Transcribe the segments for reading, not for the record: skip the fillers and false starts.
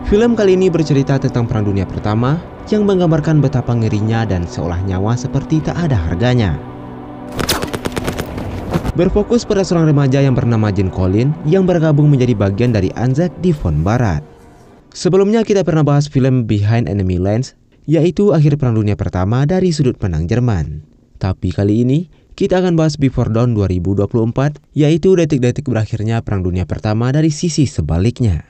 Film kali ini bercerita tentang Perang Dunia Pertama yang menggambarkan betapa ngerinya dan seolah nyawa seperti tak ada harganya. Berfokus pada seorang remaja yang bernama Gene Collin yang bergabung menjadi bagian dari Anzac di Front Barat. Sebelumnya kita pernah bahas film Behind Enemy Lines, yaitu akhir Perang Dunia Pertama dari sudut pandang Jerman. Tapi kali ini kita akan bahas Before Dawn 2024, yaitu detik-detik berakhirnya Perang Dunia Pertama dari sisi sebaliknya.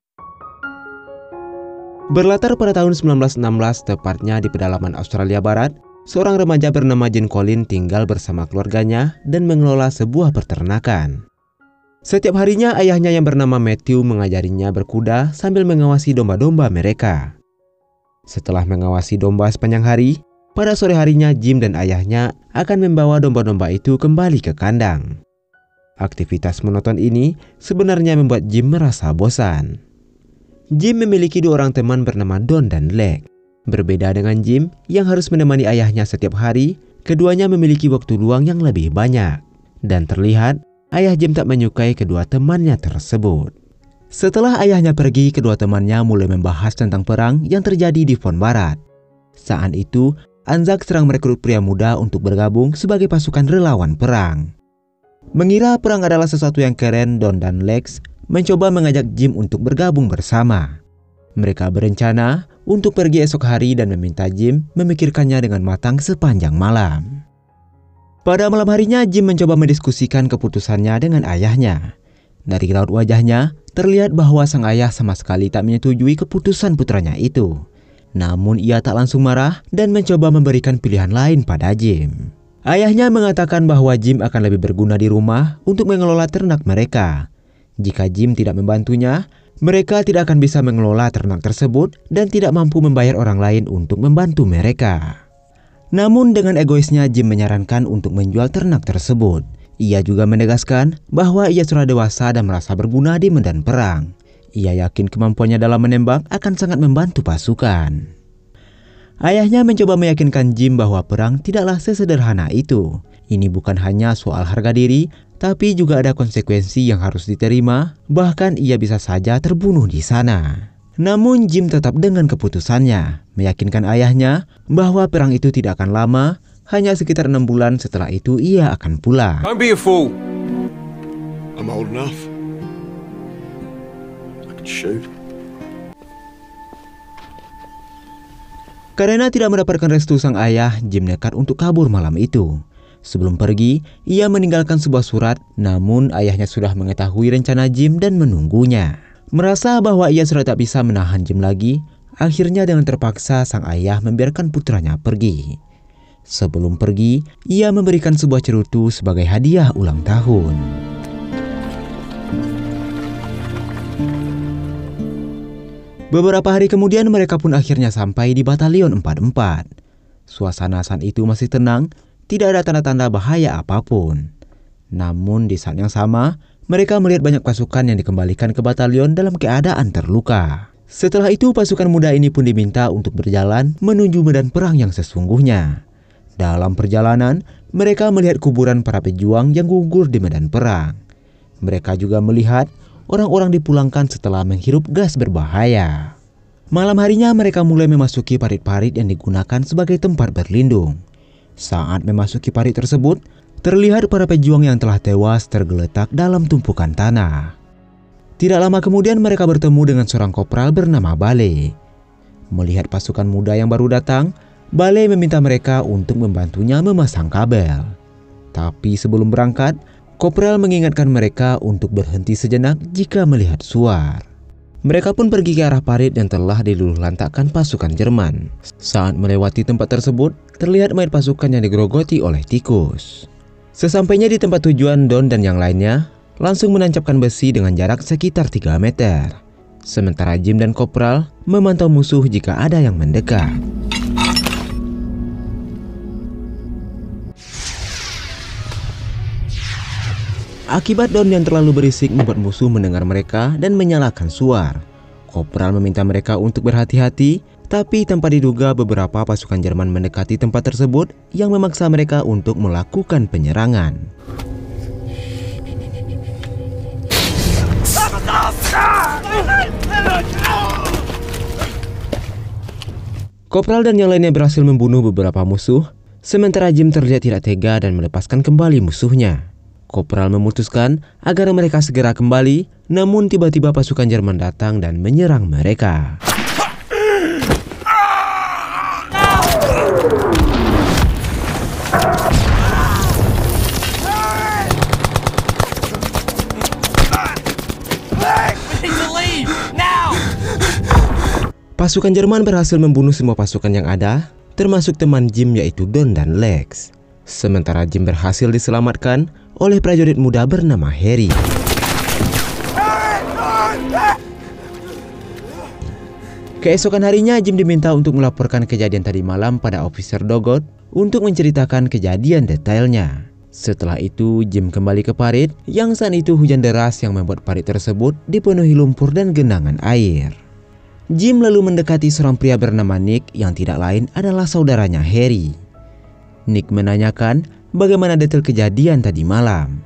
Berlatar pada tahun 1916, tepatnya di pedalaman Australia Barat, seorang remaja bernama Gene Collin tinggal bersama keluarganya dan mengelola sebuah peternakan. Setiap harinya ayahnya yang bernama Matthew mengajarinya berkuda sambil mengawasi domba-domba mereka. Setelah mengawasi domba sepanjang hari, pada sore harinya Jim dan ayahnya akan membawa domba-domba itu kembali ke kandang. Aktivitas monoton ini sebenarnya membuat Jim merasa bosan. Jim memiliki dua orang teman bernama Don dan Leg. Berbeda dengan Jim yang harus menemani ayahnya setiap hari, keduanya memiliki waktu luang yang lebih banyak. Dan terlihat, ayah Jim tak menyukai kedua temannya tersebut. Setelah ayahnya pergi, kedua temannya mulai membahas tentang perang yang terjadi di Front Barat. Saat itu, Anzac sedang merekrut pria muda untuk bergabung sebagai pasukan relawan perang. Mengira perang adalah sesuatu yang keren, Don dan Lex mencoba mengajak Jim untuk bergabung bersama. Mereka berencana untuk pergi esok hari dan meminta Jim memikirkannya dengan matang sepanjang malam. Pada malam harinya, Jim mencoba mendiskusikan keputusannya dengan ayahnya. Dari raut wajahnya, terlihat bahwa sang ayah sama sekali tak menyetujui keputusan putranya itu. Namun ia tak langsung marah dan mencoba memberikan pilihan lain pada Jim. Ayahnya mengatakan bahwa Jim akan lebih berguna di rumah untuk mengelola ternak mereka. Jika Jim tidak membantunya, mereka tidak akan bisa mengelola ternak tersebut dan tidak mampu membayar orang lain untuk membantu mereka. Namun dengan egoisnya Jim menyarankan untuk menjual ternak tersebut. Ia juga menegaskan bahwa ia sudah dewasa dan merasa berguna di medan perang. Ia yakin kemampuannya dalam menembak akan sangat membantu pasukan. Ayahnya mencoba meyakinkan Jim bahwa perang tidaklah sesederhana itu. Ini bukan hanya soal harga diri, tapi juga ada konsekuensi yang harus diterima, bahkan ia bisa saja terbunuh di sana. Namun Jim tetap dengan keputusannya, meyakinkan ayahnya bahwa perang itu tidak akan lama, hanya sekitar 6 bulan setelah itu ia akan pulang. Don't be a fool. I'm old enough. I can shoot. Karena tidak mendapatkan restu sang ayah, Jim nekat untuk kabur malam itu. Sebelum pergi, ia meninggalkan sebuah surat, namun ayahnya sudah mengetahui rencana Jim dan menunggunya. Merasa bahwa ia sudah tak bisa menahan Jim lagi, akhirnya dengan terpaksa sang ayah membiarkan putranya pergi. Sebelum pergi, ia memberikan sebuah cerutu sebagai hadiah ulang tahun. Beberapa hari kemudian mereka pun akhirnya sampai di Batalion 44. Suasana saat itu masih tenang, tidak ada tanda-tanda bahaya apapun. Namun di saat yang sama, mereka melihat banyak pasukan yang dikembalikan ke batalion dalam keadaan terluka. Setelah itu pasukan muda ini pun diminta untuk berjalan menuju medan perang yang sesungguhnya. Dalam perjalanan, mereka melihat kuburan para pejuang yang gugur di medan perang. Mereka juga melihat orang-orang dipulangkan setelah menghirup gas berbahaya. Malam harinya mereka mulai memasuki parit-parit yang digunakan sebagai tempat berlindung. Saat memasuki parit tersebut, terlihat para pejuang yang telah tewas tergeletak dalam tumpukan tanah. Tidak lama kemudian mereka bertemu dengan seorang kopral bernama Bale. Melihat pasukan muda yang baru datang, Bale meminta mereka untuk membantunya memasang kabel. Tapi sebelum berangkat, kopral mengingatkan mereka untuk berhenti sejenak jika melihat suar. Mereka pun pergi ke arah parit yang telah diluluhlantakkan pasukan Jerman. Saat melewati tempat tersebut, terlihat mayat pasukan yang digerogoti oleh tikus. Sesampainya di tempat tujuan, Don dan yang lainnya langsung menancapkan besi dengan jarak sekitar 3 meter. Sementara Jim dan Kopral memantau musuh jika ada yang mendekat. Akibat Don yang terlalu berisik membuat musuh mendengar mereka dan menyalakan suar. Kopral meminta mereka untuk berhati-hati, tapi tanpa diduga beberapa pasukan Jerman mendekati tempat tersebut yang memaksa mereka untuk melakukan penyerangan. Kopral dan yang lainnya berhasil membunuh beberapa musuh, sementara Jim terlihat tidak tega dan melepaskan kembali musuhnya. Kopral memutuskan agar mereka segera kembali, namun tiba-tiba pasukan Jerman datang dan menyerang mereka. Pasukan Jerman berhasil membunuh semua pasukan yang ada, termasuk teman Jim yaitu Don dan Lex. Sementara Jim berhasil diselamatkan oleh prajurit muda bernama Harry. Keesokan harinya Jim diminta untuk melaporkan kejadian tadi malam pada officer Doggett untuk menceritakan kejadian detailnya. Setelah itu Jim kembali ke parit yang saat itu hujan deras yang membuat parit tersebut dipenuhi lumpur dan genangan air. Jim lalu mendekati seorang pria bernama Nick yang tidak lain adalah saudaranya Harry. Nick menanyakan bagaimana detail kejadian tadi malam.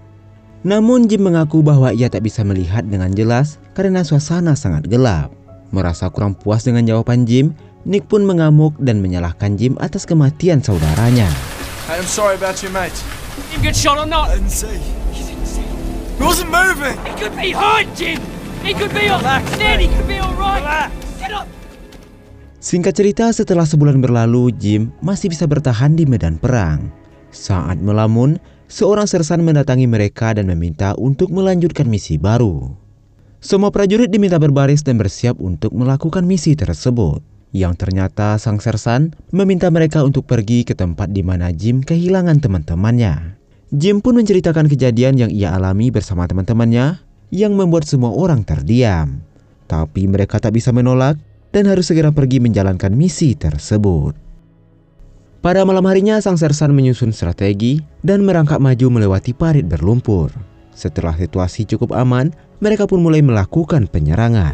Namun Jim mengaku bahwa ia tak bisa melihat dengan jelas karena suasana sangat gelap. Merasa kurang puas dengan jawaban Jim, Nick pun mengamuk dan menyalahkan Jim atas kematian saudaranya. Hey, I'm sorry about you, mate. You get shot or not? I didn't see. You didn't see. He wasn't moving. He could be hurt, Jim. He could be alright. He could be alright. Get up. Singkat cerita, setelah sebulan berlalu, Jim masih bisa bertahan di medan perang. Saat melamun, seorang sersan mendatangi mereka dan meminta untuk melanjutkan misi baru. Semua prajurit diminta berbaris dan bersiap untuk melakukan misi tersebut. Yang ternyata sang sersan meminta mereka untuk pergi ke tempat di mana Jim kehilangan teman-temannya. Jim pun menceritakan kejadian yang ia alami bersama teman-temannya yang membuat semua orang terdiam. Tapi mereka tak bisa menolak dan harus segera pergi menjalankan misi tersebut. Pada malam harinya sang sersan menyusun strategi dan merangkak maju melewati parit berlumpur. Setelah situasi cukup aman, mereka pun mulai melakukan penyerangan.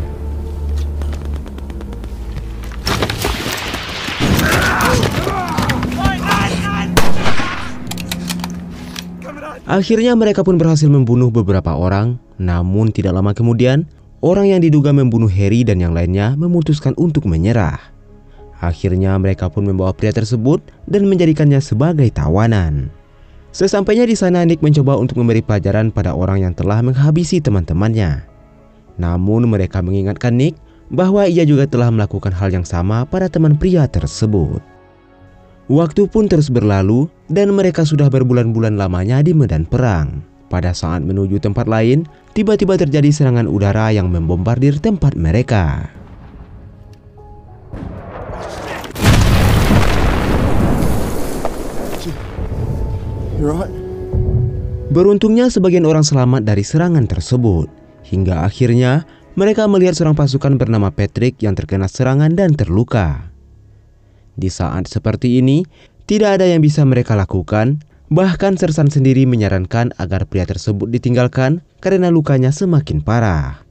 Akhirnya mereka pun berhasil membunuh beberapa orang, namun tidak lama kemudian, orang yang diduga membunuh Harry dan yang lainnya memutuskan untuk menyerah. Akhirnya mereka pun membawa pria tersebut dan menjadikannya sebagai tawanan. Sesampainya di sana, Nick mencoba untuk memberi pelajaran pada orang yang telah menghabisi teman-temannya. Namun mereka mengingatkan Nick bahwa ia juga telah melakukan hal yang sama pada teman pria tersebut. Waktu pun terus berlalu dan mereka sudah berbulan-bulan lamanya di medan perang. Pada saat menuju tempat lain, tiba-tiba terjadi serangan udara yang membombardir tempat mereka. Beruntungnya sebagian orang selamat dari serangan tersebut. Hingga akhirnya mereka melihat seorang pasukan bernama Patrick yang terkena serangan dan terluka. Di saat seperti ini, tidak ada yang bisa mereka lakukan. Bahkan sersan sendiri menyarankan agar pria tersebut ditinggalkan karena lukanya semakin parah.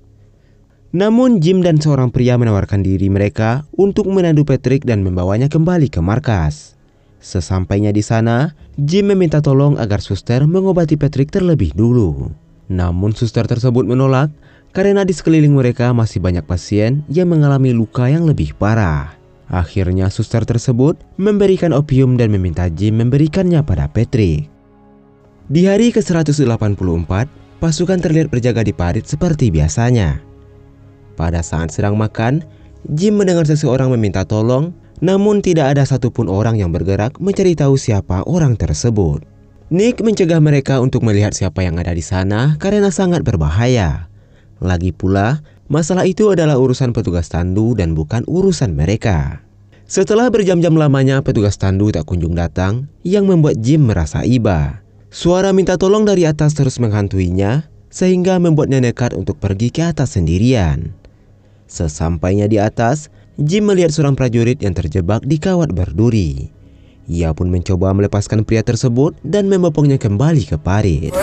Namun Jim dan seorang pria menawarkan diri mereka untuk menandu Patrick dan membawanya kembali ke markas. Sesampainya di sana, Jim meminta tolong agar suster mengobati Patrick terlebih dulu. Namun suster tersebut menolak karena di sekeliling mereka masih banyak pasien yang mengalami luka yang lebih parah. Akhirnya suster tersebut memberikan opium dan meminta Jim memberikannya pada Patrick. Di hari ke-184, pasukan terlihat berjaga di parit seperti biasanya. Pada saat sedang makan, Jim mendengar seseorang meminta tolong, namun tidak ada satupun orang yang bergerak mencari tahu siapa orang tersebut. Nick mencegah mereka untuk melihat siapa yang ada di sana karena sangat berbahaya. Lagi pula, masalah itu adalah urusan petugas tandu dan bukan urusan mereka. Setelah berjam-jam lamanya petugas tandu tak kunjung datang, yang membuat Jim merasa iba. Suara minta tolong dari atas terus menghantuinya, sehingga membuatnya nekat untuk pergi ke atas sendirian. Sesampainya di atas, Jim melihat seorang prajurit yang terjebak di kawat berduri. Ia pun mencoba melepaskan pria tersebut dan membopongnya kembali ke parit.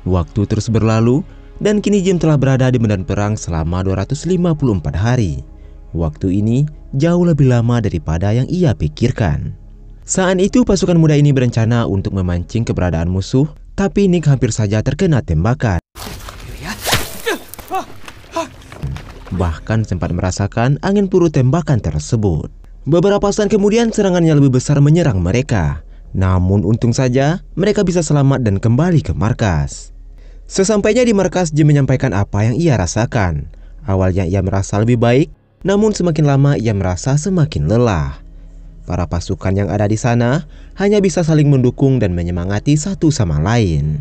Waktu terus berlalu dan kini Jim telah berada di medan perang selama 254 hari. Waktu ini jauh lebih lama daripada yang ia pikirkan. Saat itu pasukan muda ini berencana untuk memancing keberadaan musuh tapi Nick hampir saja terkena tembakan. Bahkan sempat merasakan angin peluru tembakan tersebut. Beberapa saat kemudian serangannya lebih besar menyerang mereka. Namun untung saja mereka bisa selamat dan kembali ke markas. Sesampainya di markas, Jim menyampaikan apa yang ia rasakan. Awalnya ia merasa lebih baik, namun semakin lama ia merasa semakin lelah. Para pasukan yang ada di sana hanya bisa saling mendukung dan menyemangati satu sama lain.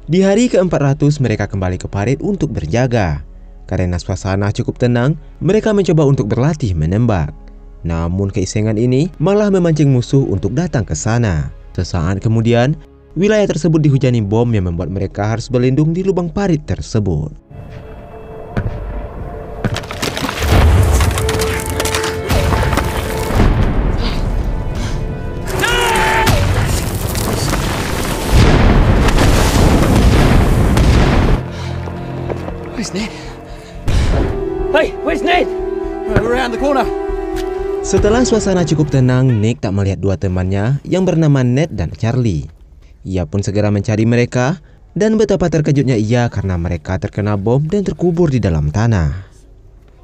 Di hari ke-400 mereka kembali ke parit untuk berjaga. Karena suasana cukup tenang, mereka mencoba untuk berlatih menembak. Namun keisengan ini malah memancing musuh untuk datang ke sana. Sesaat kemudian, wilayah tersebut dihujani bom yang membuat mereka harus berlindung di lubang parit tersebut. Where's Ned? Hey, where's Ned? Around the corner. Setelah suasana cukup tenang, Nick tak melihat dua temannya yang bernama Ned dan Charlie. Ia pun segera mencari mereka, dan betapa terkejutnya ia karena mereka terkena bom dan terkubur di dalam tanah.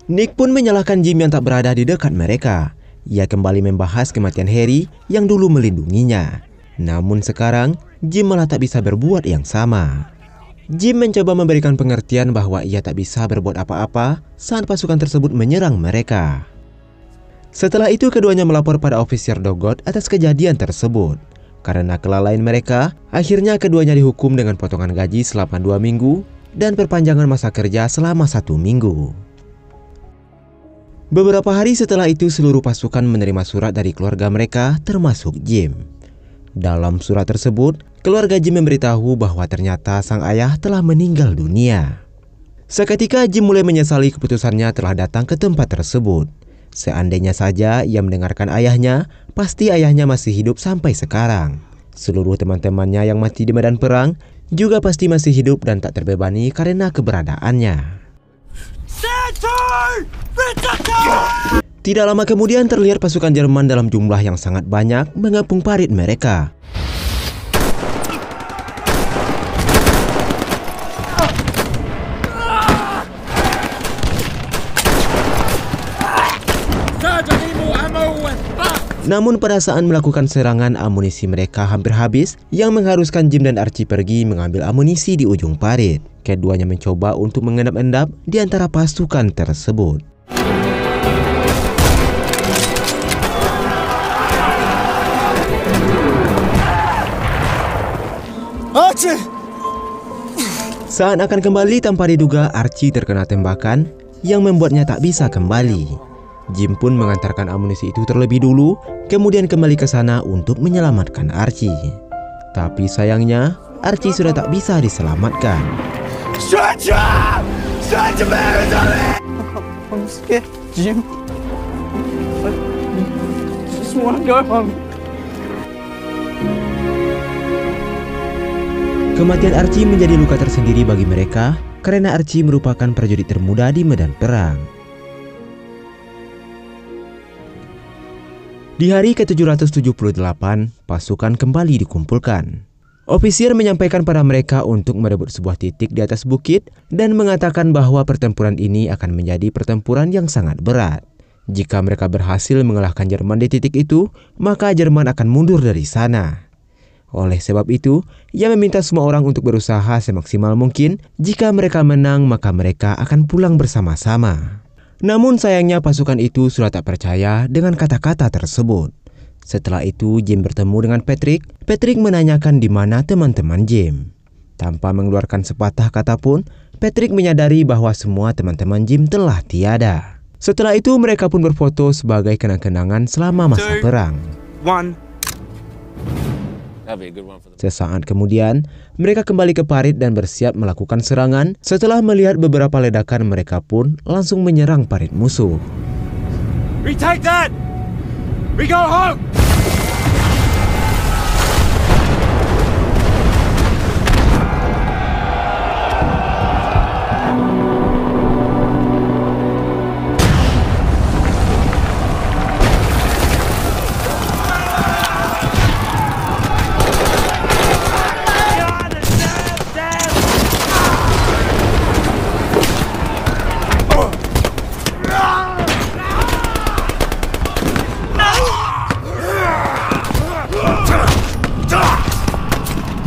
Nick pun menyalahkan Jim yang tak berada di dekat mereka. Ia kembali membahas kematian Harry yang dulu melindunginya. Namun sekarang, Jim malah tak bisa berbuat yang sama. Jim mencoba memberikan pengertian bahwa ia tak bisa berbuat apa-apa saat pasukan tersebut menyerang mereka. Setelah itu keduanya melapor pada ofisier Dogot atas kejadian tersebut. Karena kelalaian mereka, akhirnya keduanya dihukum dengan potongan gaji selama 2 minggu dan perpanjangan masa kerja selama 1 minggu. Beberapa hari setelah itu seluruh pasukan menerima surat dari keluarga mereka termasuk Jim. Dalam surat tersebut, keluarga Jim memberitahu bahwa ternyata sang ayah telah meninggal dunia. Seketika Jim mulai menyesali keputusannya telah datang ke tempat tersebut. Seandainya saja ia mendengarkan ayahnya, pasti ayahnya masih hidup sampai sekarang. Seluruh teman-temannya yang mati di medan perang juga pasti masih hidup dan tak terbebani karena keberadaannya. Tidak lama kemudian terlihat pasukan Jerman dalam jumlah yang sangat banyak mengepung parit mereka. Namun pada saat melakukan serangan, amunisi mereka hampir habis, yang mengharuskan Jim dan Archie pergi mengambil amunisi di ujung parit. Keduanya mencoba untuk mengendap-endap di antara pasukan tersebut. Archie! Saat akan kembali tanpa diduga, Archie terkena tembakan yang membuatnya tak bisa kembali. Jim pun mengantarkan amunisi itu terlebih dulu, kemudian kembali ke sana untuk menyelamatkan Archie. Tapi sayangnya, Archie sudah tak bisa diselamatkan. Stretcher! Stretcher, man! I'm scared, Jim. I just want to go home. Kematian Archie menjadi luka tersendiri bagi mereka karena Archie merupakan prajurit termuda di medan perang. Di hari ke-778, pasukan kembali dikumpulkan. Ofisier menyampaikan pada mereka untuk merebut sebuah titik di atas bukit dan mengatakan bahwa pertempuran ini akan menjadi pertempuran yang sangat berat. Jika mereka berhasil mengalahkan Jerman di titik itu, maka Jerman akan mundur dari sana. Oleh sebab itu, ia meminta semua orang untuk berusaha semaksimal mungkin. Jika mereka menang, maka mereka akan pulang bersama-sama. Namun sayangnya pasukan itu sudah tak percaya dengan kata-kata tersebut. Setelah itu Jim bertemu dengan Patrick. Patrick menanyakan di mana teman-teman Jim. Tanpa mengeluarkan sepatah kata pun, Patrick menyadari bahwa semua teman-teman Jim telah tiada. Setelah itu mereka pun berfoto sebagai kenang-kenangan selama masa perang. Sesaat kemudian, mereka kembali ke parit dan bersiap melakukan serangan. Setelah melihat beberapa ledakan, mereka pun langsung menyerang parit musuh. We take that! We go home!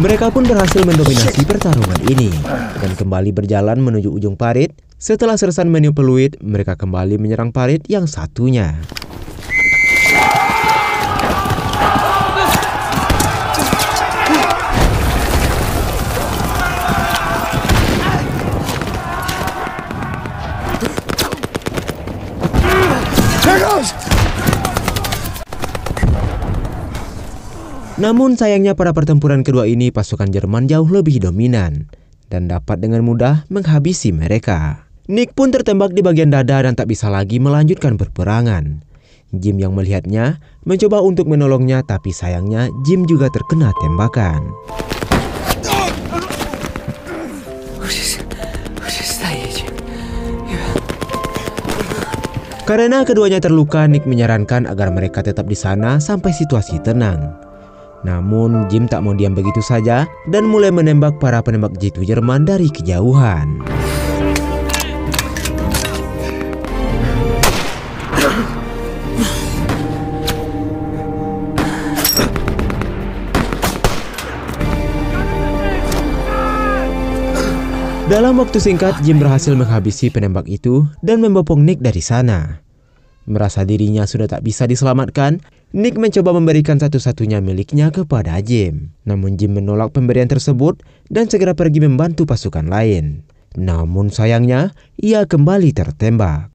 Mereka pun berhasil mendominasi pertarungan ini dan kembali berjalan menuju ujung parit. Setelah sersan meniup peluit, mereka kembali menyerang parit yang satunya. Namun sayangnya pada pertempuran kedua ini pasukan Jerman jauh lebih dominan dan dapat dengan mudah menghabisi mereka. Nick pun tertembak di bagian dada dan tak bisa lagi melanjutkan perperangan. Jim yang melihatnya mencoba untuk menolongnya, tapi sayangnya Jim juga terkena tembakan. Karena keduanya terluka, Nick menyarankan agar mereka tetap di sana sampai situasi tenang. Namun Jim tak mau diam begitu saja dan mulai menembak para penembak jitu Jerman dari kejauhan. Dalam waktu singkat, Jim berhasil menghabisi penembak itu dan membopong Nick dari sana. Merasa dirinya sudah tak bisa diselamatkan, Nick mencoba memberikan satu-satunya miliknya kepada Jim. Namun Jim menolak pemberian tersebut dan segera pergi membantu pasukan lain. Namun sayangnya, ia kembali tertembak.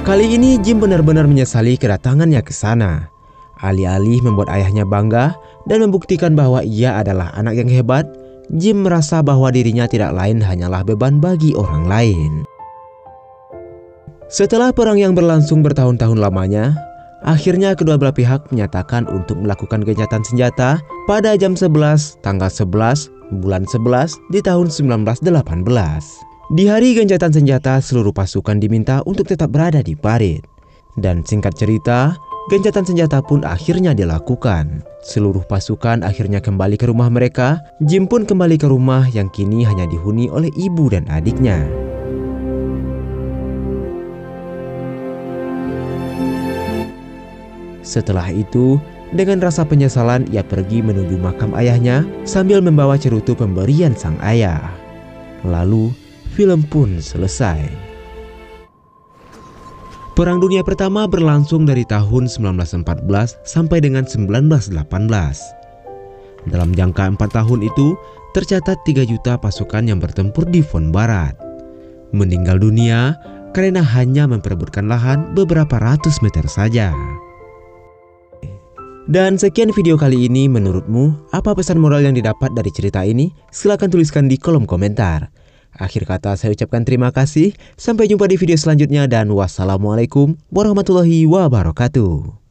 Kali ini Jim benar-benar menyesali kedatangannya ke sana. Alih-alih membuat ayahnya bangga dan membuktikan bahwa ia adalah anak yang hebat, Jim merasa bahwa dirinya tidak lain hanyalah beban bagi orang lain. Setelah perang yang berlangsung bertahun-tahun lamanya, akhirnya kedua belah pihak menyatakan untuk melakukan gencatan senjata pada jam 11 tanggal 11 bulan 11 di tahun 1918. Di hari gencatan senjata, seluruh pasukan diminta untuk tetap berada di parit. Dan singkat cerita, gencatan senjata pun akhirnya dilakukan. Seluruh pasukan akhirnya kembali ke rumah mereka. Jim pun kembali ke rumah yang kini hanya dihuni oleh ibu dan adiknya. Setelah itu, dengan rasa penyesalan ia pergi menuju makam ayahnya sambil membawa cerutu pemberian sang ayah. Lalu, film pun selesai. Perang Dunia Pertama berlangsung dari tahun 1914 sampai dengan 1918. Dalam jangka 4 tahun itu, tercatat 3 juta pasukan yang bertempur di front barat meninggal dunia karena hanya memperebutkan lahan beberapa ratus meter saja. Dan sekian video kali ini. Menurutmu, apa pesan moral yang didapat dari cerita ini? Silahkan tuliskan di kolom komentar. Akhir kata saya ucapkan terima kasih. Sampai jumpa di video selanjutnya dan wassalamualaikum warahmatullahi wabarakatuh.